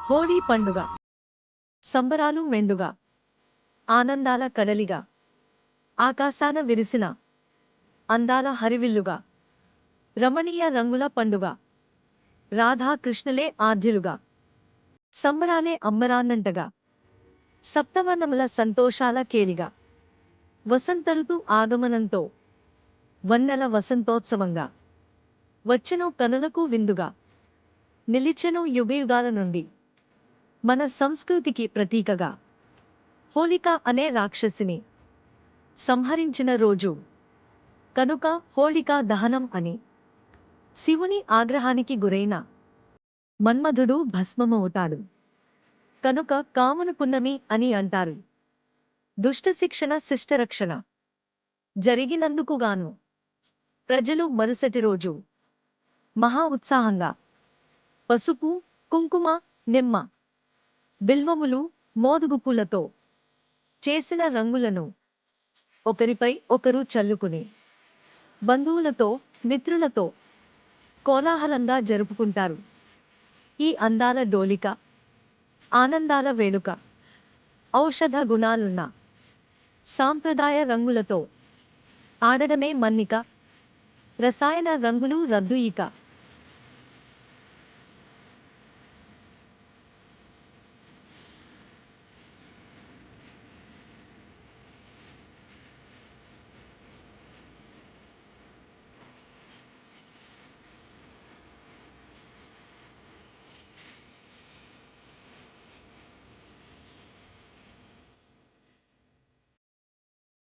హోళీ పండుగ సంబరాలు మెండుగా ఆనందాల కడలిగా ఆకాశాన విరిసిన అందాల హరివిల్లుగా రమణీయ రంగుల పండుగ రాధాకృష్ణులే ఆద్యులుగా సంబరాలే అమ్మరాన్నంటగా సప్తవర్ణముల సంతోషాల కేలిగా వసంతఋతు ఆగమనంతో వన్నెల వసంతోత్సవంగా వచ్చెను కనులకు విందుగా నిలిచెను యుగయుగాల నుండి మన సంస్కృతికి ప్రతీకగా హోళిక అనే రాక్షసిని సంహరించిన రోజు కనుక హోళికా దహనం అని శివుని ఆగ్రహానికి గురైన మన్మధుడు భస్మమవుతాడు కనుక కామును పున్నమి అని అంటారు. దుష్టశిక్షణ శిష్టరక్షణ జరిగినందుకుగాను ప్రజలు మరుసటి రోజు మహా ఉత్సాహంగా పసుపు, కుంకుమ, నిమ్మ, బిల్వములు, మోదుగుపూలతో చేసిన రంగులను ఒకరిపై ఒకరు చల్లుకుని బంధువులతో మిత్రులతో కోలాహలంగా జరుపుకుంటారు. ఈ అందాల డోలిక, ఆనందాల వేడుక ఔషధ గుణాలున్న సాంప్రదాయ రంగులతో ఆడడమే మన్నిక, రసాయన రంగులు రద్దు ఇక.